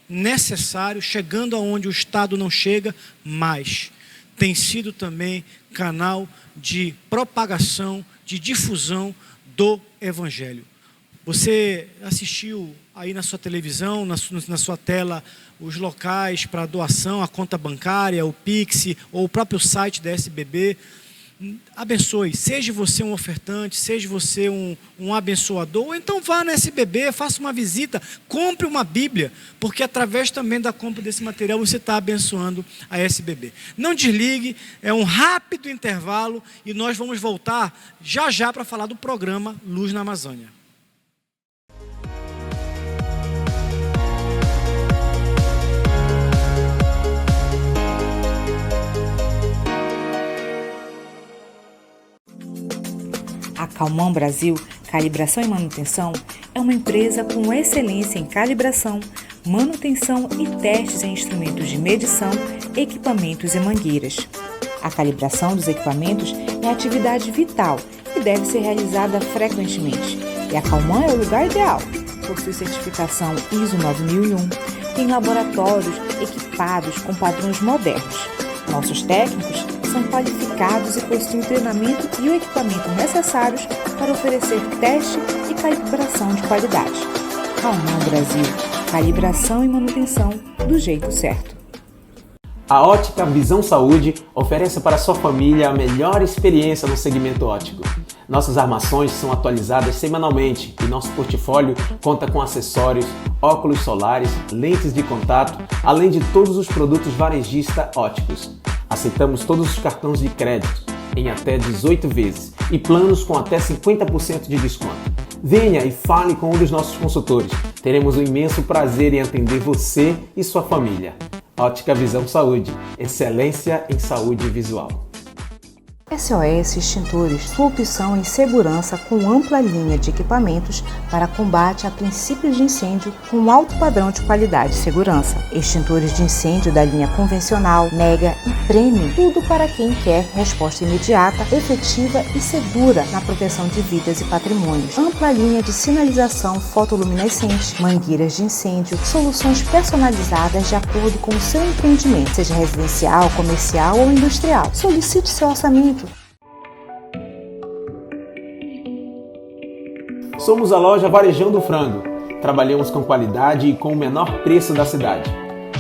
necessário, chegando aonde o Estado não chega, mas tem sido também canal de propagação, de difusão do Evangelho. Você assistiu aí na sua televisão, na sua tela, os locais para doação, a conta bancária, o Pix ou o próprio site da SBB. Abençoe, seja você um ofertante, seja você um abençoador, ou então vá na SBB, faça uma visita, compre uma Bíblia, porque através também da compra desse material você está abençoando a SBB. Não desligue, é um rápido intervalo e nós vamos voltar já para falar do programa Luz na Amazônia. A Calman Brasil Calibração e Manutenção é uma empresa com excelência em calibração, manutenção e testes em instrumentos de medição, equipamentos e mangueiras. A calibração dos equipamentos é atividade vital e deve ser realizada frequentemente. E a Calman é o lugar ideal. Possui certificação ISO 9001, tem laboratórios equipados com padrões modernos. Nossos técnicos são qualificados e possuem o treinamento e o equipamento necessários para oferecer teste e calibração de qualidade. Calman Brasil, calibração e manutenção do jeito certo. A Ótica Visão Saúde oferece para sua família a melhor experiência no segmento óptico. Nossas armações são atualizadas semanalmente e nosso portfólio conta com acessórios, óculos solares, lentes de contato, além de todos os produtos varejista ópticos. Aceitamos todos os cartões de crédito em até 18 vezes e planos com até 50% de desconto. Venha e fale com um dos nossos consultores. Teremos um imenso prazer em atender você e sua família. Ótica Visão Saúde, excelência em saúde visual. SOS Extintores, sua opção em segurança com ampla linha de equipamentos para combate a princípios de incêndio com alto padrão de qualidade e segurança. Extintores de incêndio da linha convencional, mega e premium, tudo para quem quer resposta imediata, efetiva e segura na proteção de vidas e patrimônios. Ampla linha de sinalização fotoluminescente, mangueiras de incêndio, soluções personalizadas de acordo com o seu empreendimento, seja residencial, comercial ou industrial. Solicite seu orçamento. Somos a loja Varejão do Frango. Trabalhamos com qualidade e com o menor preço da cidade.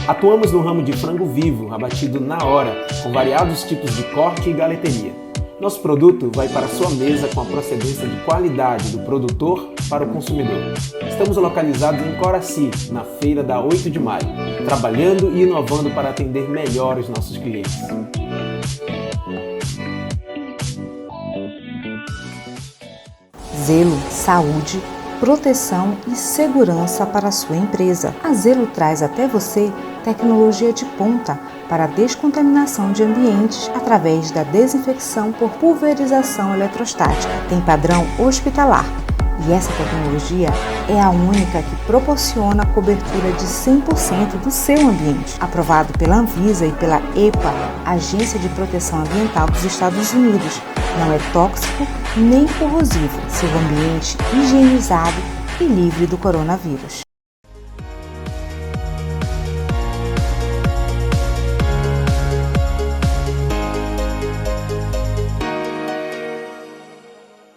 Atuamos no ramo de frango vivo, abatido na hora, com variados tipos de corte e galeteria. Nosso produto vai para a sua mesa com a procedência de qualidade do produtor para o consumidor. Estamos localizados em Coraci, na feira da 8 de maio, trabalhando e inovando para atender melhor os nossos clientes. Zelo, saúde, proteção e segurança para a sua empresa. A Zelo traz até você tecnologia de ponta para a descontaminação de ambientes através da desinfecção por pulverização eletrostática. Tem padrão hospitalar e essa tecnologia é a única que proporciona a cobertura de 100% do seu ambiente. Aprovado pela Anvisa e pela EPA, Agência de Proteção Ambiental dos Estados Unidos. Não é tóxico nem corrosivo. Seu ambiente higienizado e livre do coronavírus.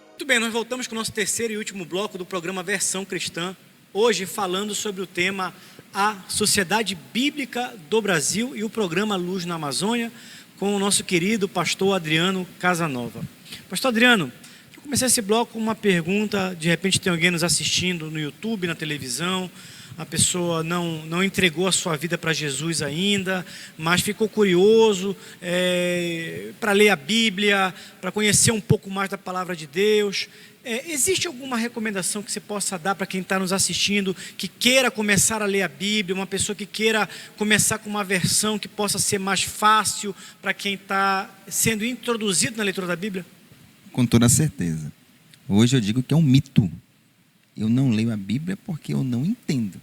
Muito bem, nós voltamos com o nosso terceiro e último bloco do programa Versão Cristã. Hoje falando sobre o tema A Sociedade Bíblica do Brasil e o programa Luz na Amazônia, com o nosso querido pastor Adriano Casanova. Pastor Adriano, eu comecei esse bloco com uma pergunta. De repente tem alguém nos assistindo no YouTube, na televisão, a pessoa não entregou a sua vida para Jesus ainda, mas ficou curioso para ler a Bíblia, para conhecer um pouco mais da palavra de Deus. Existe alguma recomendação que você possa dar para quem está nos assistindo, que queira começar a ler a Bíblia, uma pessoa que queira começar com uma versão que possa ser mais fácil para quem está sendo introduzido na leitura da Bíblia? Com toda certeza. Hoje eu digo que é um mito. Eu não leio a Bíblia porque eu não entendo.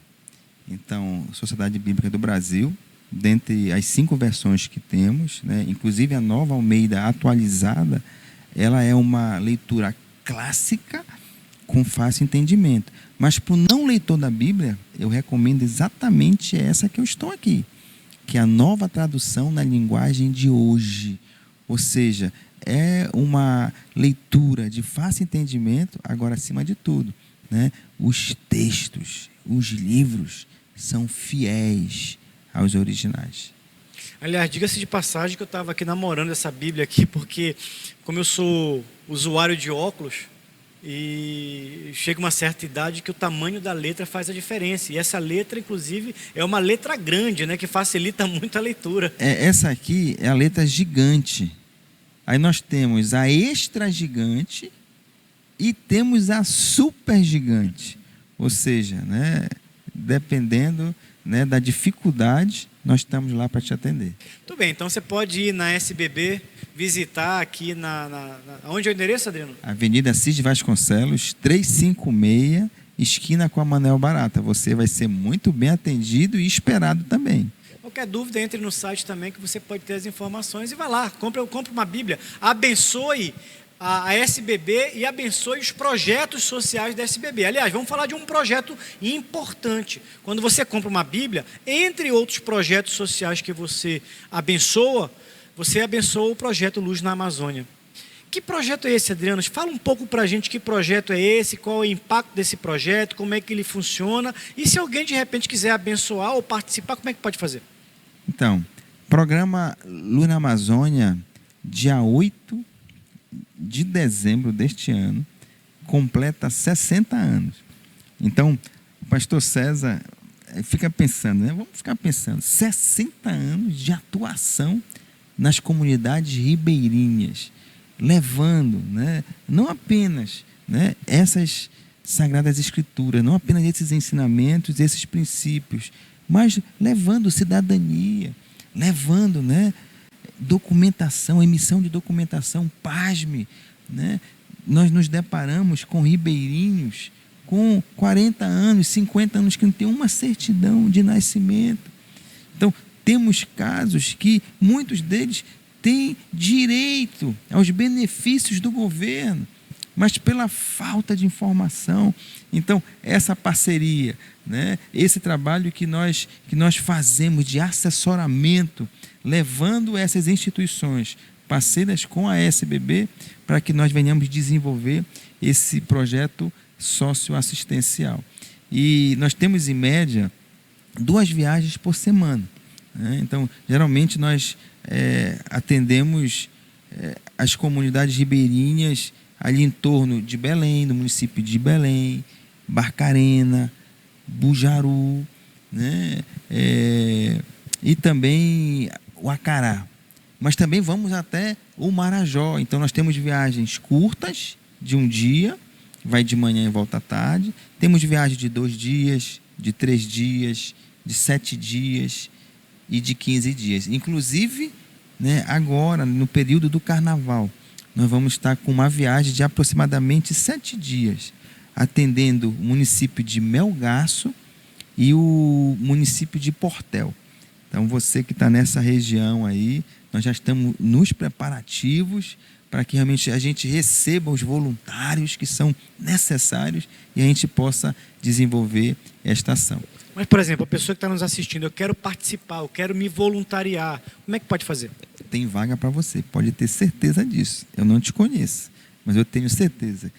Então, Sociedade Bíblica do Brasil, dentre as 5 versões que temos, né, inclusive a Nova Almeida atualizada, ela é uma leitura clássica com fácil entendimento. Mas para o não leitor da Bíblia, eu recomendo exatamente essa que eu estou aqui, que é a nova tradução na linguagem de hoje. Ou seja, é uma leitura de fácil entendimento. Agora, acima de tudo, né, os textos, os livros são fiéis aos originais. Aliás, diga-se de passagem que eu estava aqui namorando essa Bíblia aqui, porque como eu sou usuário de óculos, e chega uma certa idade que o tamanho da letra faz a diferença. E essa letra, inclusive, é uma letra grande, né, que facilita muito a leitura. Essa aqui é a letra gigante. Aí nós temos a extra gigante e temos a super gigante. Ou seja, né, dependendo, né, da dificuldade, nós estamos lá para te atender. Muito bem, então você pode ir na SBB, visitar aqui onde é o endereço, Adriano? Avenida Cid Vasconcelos, 356, esquina com a Manuel Barata. Você vai ser muito bem atendido e esperado também. Qualquer dúvida, entre no site também, que você pode ter as informações e vá lá, compre uma Bíblia, abençoe a SBB e abençoe os projetos sociais da SBB. Aliás, vamos falar de um projeto importante. Quando você compra uma Bíblia, entre outros projetos sociais que você abençoa o projeto Luz na Amazônia. Que projeto é esse, Adriano? Fala um pouco para a gente que projeto é esse, qual é o impacto desse projeto, como é que ele funciona, e se alguém de repente quiser abençoar ou participar, como é que pode fazer? Então, programa Luz na Amazônia, dia 8 de dezembro deste ano, completa 60 anos. Então, o pastor César fica pensando, né? Vamos ficar pensando, 60 anos de atuação nas comunidades ribeirinhas, levando, né, não apenas, né, essas sagradas escrituras, não apenas esses ensinamentos, esses princípios, mas levando cidadania, levando, né, documentação, emissão de documentação. Pasme, né, nós nos deparamos com ribeirinhos com 40 anos, 50 anos que não tem uma certidão de nascimento. Então, temos casos que muitos deles têm direito aos benefícios do governo, mas pela falta de informação. Então, essa parceria, né, esse trabalho que nós fazemos de assessoramento, levando essas instituições parceiras com a SBB, para que nós venhamos desenvolver esse projeto socioassistencial. E nós temos, em média, 2 viagens por semana, né? Então, geralmente, nós atendemos as comunidades ribeirinhas ali em torno de Belém, do município de Belém, Barcarena, Bujaru, né? E também o Acará. Mas também vamos até o Marajó. Então, nós temos viagens curtas, de um dia, vai de manhã e volta à tarde. Temos viagens de 2 dias, de 3 dias, de 7 dias e de 15 dias. Inclusive, né, agora, no período do Carnaval, nós vamos estar com uma viagem de aproximadamente 7 dias, atendendo o município de Melgaço e o município de Portel. Então, você que está nessa região aí, nós já estamos nos preparativos para que realmente a gente receba os voluntários que são necessários e a gente possa desenvolver esta ação. Mas, por exemplo, a pessoa que está nos assistindo, eu quero participar, eu quero me voluntariar, como é que pode fazer? Tem vaga para você, pode ter certeza disso. Eu não te conheço, mas eu tenho certeza.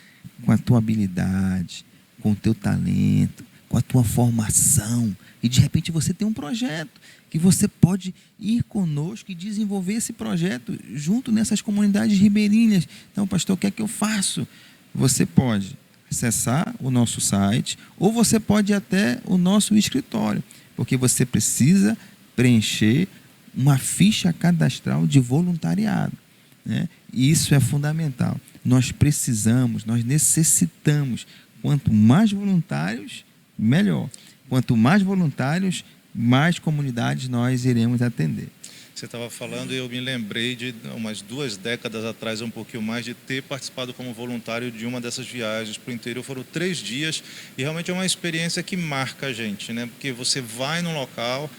Com a tua habilidade, com o teu talento, com a tua formação, e de repente você tem um projeto que você pode ir conosco e desenvolver esse projeto junto nessas comunidades ribeirinhas. Então, pastor, o que é que eu faço? Você pode acessar o nosso site ou você pode ir até o nosso escritório, porque você precisa preencher uma ficha cadastral de voluntariado, né? E isso é fundamental. Nós precisamos, nós necessitamos, quanto mais voluntários, melhor. Quanto mais voluntários, mais comunidades nós iremos atender. Você estava falando e eu me lembrei de umas 2 décadas atrás, um pouquinho mais, de ter participado como voluntário de uma dessas viagens para o interior. Foram 3 dias e realmente é uma experiência que marca a gente, né? Porque você vai num local,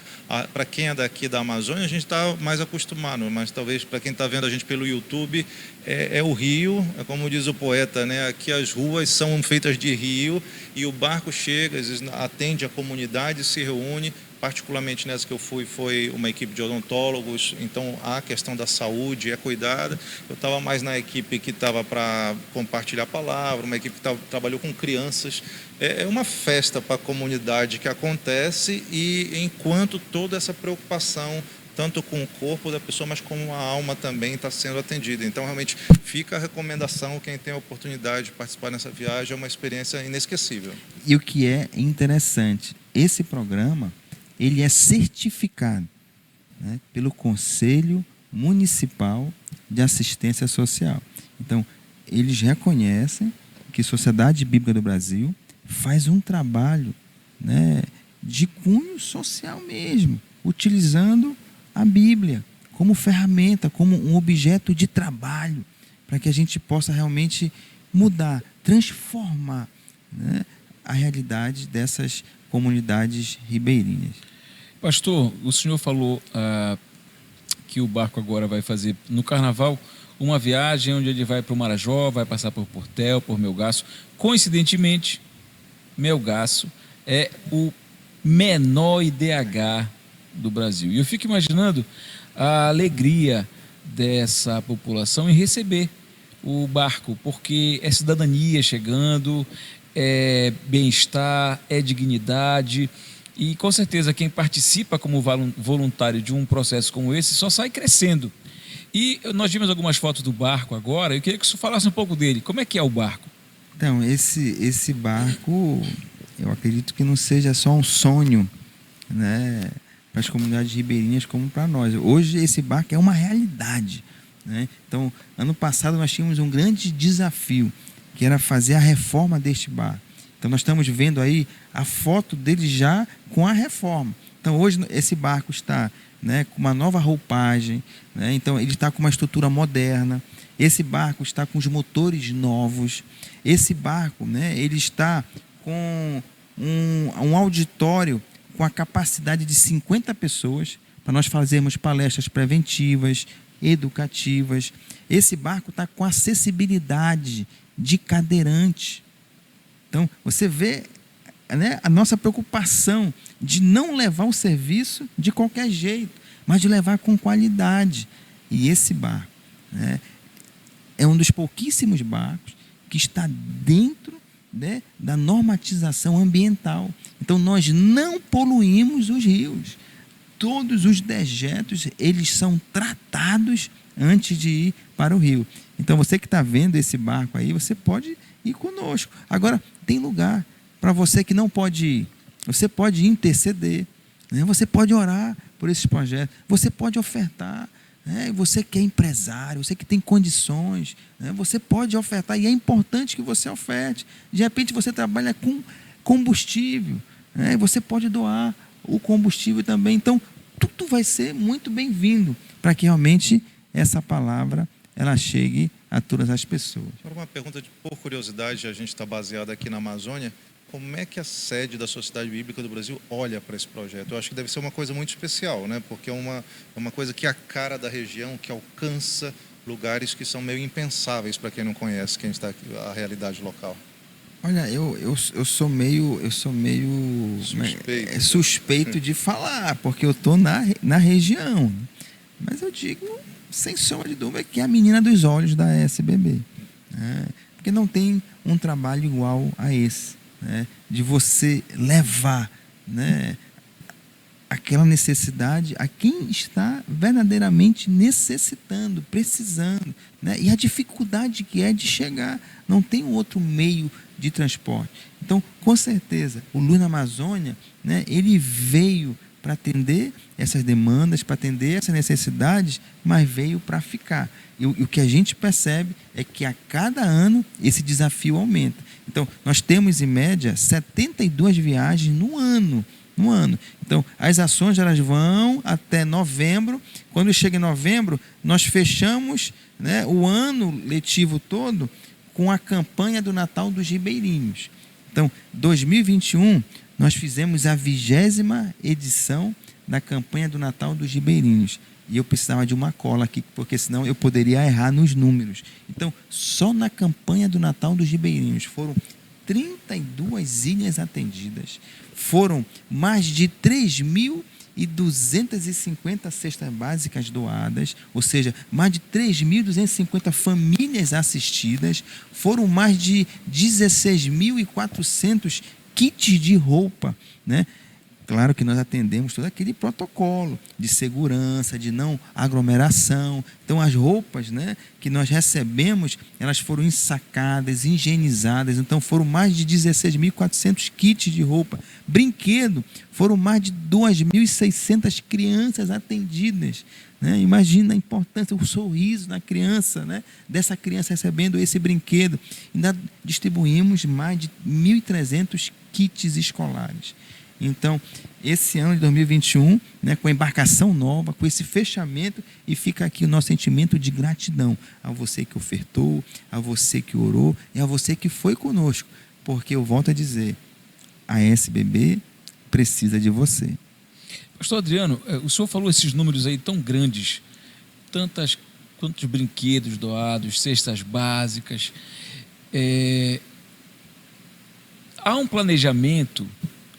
para quem é daqui da Amazônia, a gente está mais acostumado, mas talvez para quem está vendo a gente pelo YouTube, é o rio, é como diz o poeta, né? Aqui as ruas são feitas de rio e o barco chega, às vezes atende a comunidade, se reúne. Particularmente nessa que eu fui, foi uma equipe de odontólogos, então a questão da saúde é cuidada. Eu estava mais na equipe que estava para compartilhar a palavra, uma equipe que trabalhou com crianças. É uma festa para a comunidade que acontece e enquanto toda essa preocupação, tanto com o corpo da pessoa, mas com a alma também está sendo atendida. Então, realmente, fica a recomendação, quem tem a oportunidade de participar nessa viagem, é uma experiência inesquecível. E o que é interessante, esse programa, ele é certificado, né, pelo Conselho Municipal de Assistência Social. Então, eles reconhecem que a Sociedade Bíblica do Brasil faz um trabalho, né, de cunho social mesmo, utilizando a Bíblia como ferramenta, como um objeto de trabalho, para que a gente possa realmente mudar, transformar, né, a realidade dessas comunidades ribeirinhas. Pastor, o senhor falou que o barco agora vai fazer no Carnaval. uma viagem onde ele vai para o Marajó, vai passar por Portel, por Melgaço. Coincidentemente, Melgaço é o menor IDH do Brasil. E eu fico imaginando a alegria dessa população em receber o barco, porque é cidadania chegando, é bem-estar, é dignidade, e com certeza quem participa como voluntário de um processo como esse só sai crescendo. E nós vimos algumas fotos do barco agora, eu queria que você falasse um pouco dele. Como é que é o barco? Então, esse barco, eu acredito que não seja só um sonho, né, para as comunidades ribeirinhas como para nós. Hoje esse barco é uma realidade, né? Então, ano passado nós tínhamos um grande desafio, que era fazer a reforma deste barco. Então nós estamos vendo aí a foto dele já com a reforma. Então hoje esse barco está, né, com uma nova roupagem, né? Então ele está com uma estrutura moderna. Esse barco está com os motores novos. Esse barco, né, ele está com um auditório com a capacidade de 50 pessoas, para nós fazermos palestras preventivas, educativas. Esse barco está com acessibilidade de cadeirante. Então, você vê, né, a nossa preocupação de não levar o serviço de qualquer jeito, mas de levar com qualidade. E esse barco, né, é um dos pouquíssimos barcos que está dentro, né, da normatização ambiental. Então, nós não poluímos os rios. Todos os dejetos, eles são tratados antes de ir para o rio. Então, você que está vendo esse barco aí, você pode ir conosco. Agora, tem lugar para você que não pode ir. Você pode interceder, né? Você pode orar por esses projetos. Você pode ofertar, né? Você que é empresário, você que tem condições, né? Você pode ofertar, e é importante que você oferte. De repente, você trabalha com combustível, né? Você pode doar o combustível também. Então, tudo vai ser muito bem-vindo para que realmente essa palavra ela chegue a todas as pessoas. Agora uma pergunta por curiosidade, a gente está baseado aqui na Amazônia, como é que a sede da Sociedade Bíblica do Brasil olha para esse projeto? Eu acho que deve ser uma coisa muito especial, né? Porque é uma coisa que é a cara da região, que alcança lugares que são meio impensáveis para quem não conhece, quem está aqui, a realidade local. Olha, eu sou meio suspeito de falar, porque eu estou na região. Mas eu digo, sem sombra de dúvida, que é a menina dos olhos da SBB. Né? Porque não tem um trabalho igual a esse, né? De você levar, né, aquela necessidade a quem está verdadeiramente necessitando, precisando, né? E a dificuldade que é de chegar. Não tem um outro meio de transporte. Então, com certeza, o Luz na Amazônia, né, ele veio para atender essas demandas, para atender essas necessidades, mas veio para ficar. E o que a gente percebe é que a cada ano esse desafio aumenta. Então, nós temos em média 72 viagens no ano. Então, as ações elas vão até novembro. Quando chega em novembro, nós fechamos, né, o ano letivo todo com a campanha do Natal dos Ribeirinhos. Então, 2021, nós fizemos a 20ª edição da campanha do Natal dos Ribeirinhos. E eu precisava de uma cola aqui, porque senão eu poderia errar nos números. Então, só na campanha do Natal dos Ribeirinhos foram 32 ilhas atendidas. Foram mais de 3.250 cestas básicas doadas, ou seja, mais de 3.250 famílias assistidas. Foram mais de 16.400 kits de roupa, né? Claro que nós atendemos todo aquele protocolo de segurança, de não aglomeração. Então, as roupas, né, que nós recebemos, elas foram ensacadas, higienizadas. Então, foram mais de 16.400 kits de roupa. Brinquedo, foram mais de 2.600 crianças atendidas. Né? Imagina a importância, o sorriso na criança, né? Dessa criança recebendo esse brinquedo. Ainda distribuímos mais de 1.300 kits escolares. Então, esse ano de 2021, né, com a embarcação nova, com esse fechamento, e fica aqui o nosso sentimento de gratidão a você que ofertou, a você que orou e a você que foi conosco, porque eu volto a dizer, a SBB precisa de você. Pastor Adriano, o senhor falou esses números aí tão grandes, tantas quantos brinquedos doados, cestas básicas. Há um planejamento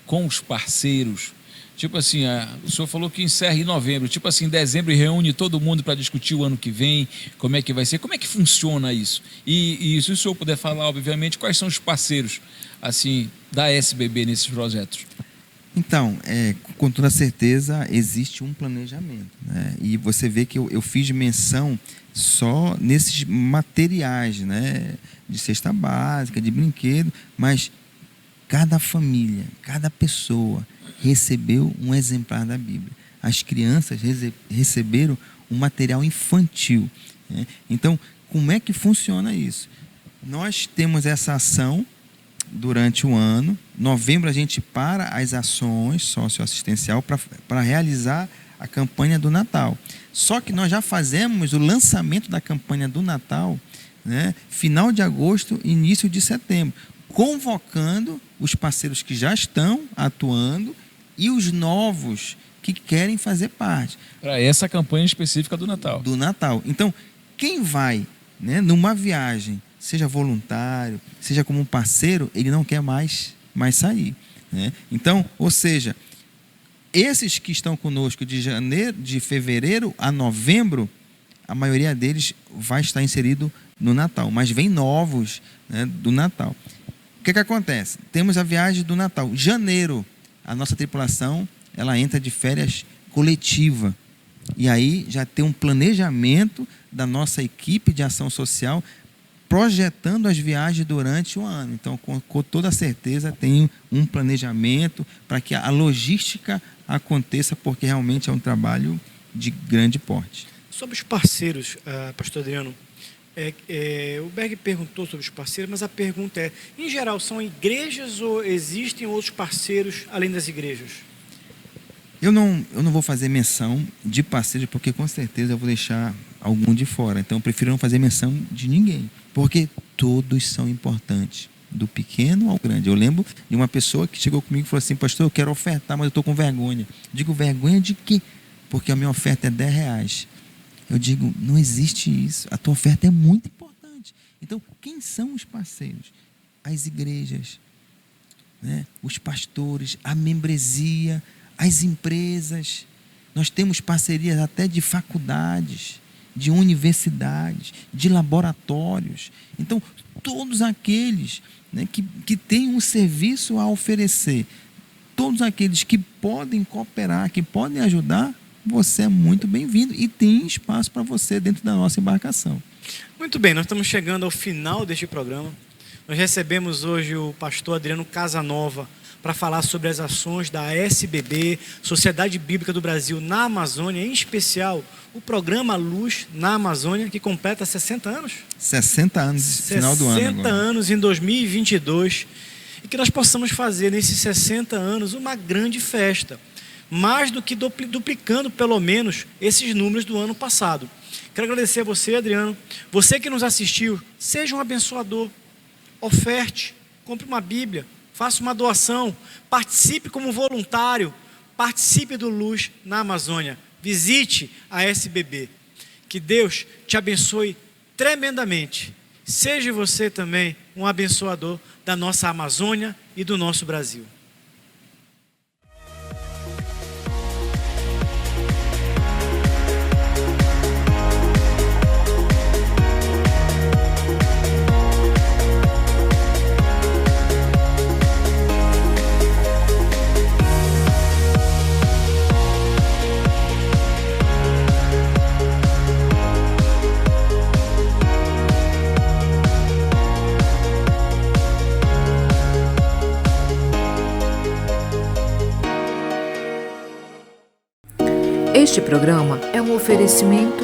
com os parceiros, tipo assim, o senhor falou que encerra em novembro, tipo assim, em dezembro reúne todo mundo para discutir o ano que vem, como é que vai ser, como é que funciona isso? E se o senhor puder falar, obviamente, quais são os parceiros assim da SBB nesses projetos? Então, com toda certeza existe um planejamento, né? E você vê que eu fiz menção só nesses materiais, né? De cesta básica, de brinquedo, mas cada família, cada pessoa recebeu um exemplar da Bíblia. As crianças receberam um material infantil, né? Então, como é que funciona isso? Nós temos essa ação durante o ano. Novembro a gente para as ações socioassistencial para realizar a campanha do Natal. Só que nós já fazemos o lançamento da campanha do Natal, né, final de agosto, início de setembro, convocando os parceiros que já estão atuando e os novos que querem fazer parte. Para essa campanha específica do Natal. Do Natal. Então, quem vai, né, numa viagem, seja voluntário, seja como um parceiro, ele não quer mais sair, né? Então, ou seja, esses que estão conosco de fevereiro a novembro, a maioria deles vai estar inserido no Natal, mas vem novos, né, do Natal. O que acontece? Temos a viagem do Natal. Janeiro, a nossa tripulação, ela entra de férias coletiva. E aí já tem um planejamento da nossa equipe de ação social projetando as viagens durante o ano. Então, com toda certeza, tem um planejamento para que a logística aconteça, porque realmente é um trabalho de grande porte. Sobre os parceiros, pastor Adriano, o Berg perguntou sobre os parceiros, mas a pergunta é, em geral, são igrejas ou existem outros parceiros além das igrejas? Eu não vou fazer menção de parceiros, porque com certeza eu vou deixar algum de fora. Então eu prefiro não fazer menção de ninguém, porque todos são importantes, do pequeno ao grande. Eu lembro de uma pessoa que chegou comigo e falou assim: pastor, eu quero ofertar, mas eu estou com vergonha. Digo, vergonha de quê? Porque a minha oferta é R$10. Eu digo, não existe isso, a tua oferta é muito importante. Então, quem são os parceiros? As igrejas, né? Os pastores, a membresia, as empresas. Nós temos parcerias até de faculdades, de universidades, de laboratórios. Então, todos aqueles, né, que têm um serviço a oferecer, todos aqueles que podem cooperar, que podem ajudar, você é muito bem-vindo e tem espaço para você dentro da nossa embarcação. Muito bem, nós estamos chegando ao final deste programa. Nós recebemos hoje o pastor Adriano Casanova para falar sobre as ações da SBB, Sociedade Bíblica do Brasil na Amazônia, em especial o programa Luz na Amazônia, que completa 60 anos. 60 anos, final do ano agora. 60 anos em 2022. E que nós possamos fazer nesses 60 anos uma grande festa, mais do que duplicando pelo menos esses números do ano passado. Quero agradecer a você, Adriano. Você que nos assistiu, seja um abençoador, oferte, compre uma Bíblia, faça uma doação, participe como voluntário, participe do Luz na Amazônia, visite a SBB. Que Deus te abençoe tremendamente. Seja você também um abençoador da nossa Amazônia e do nosso Brasil. Este programa é um oferecimento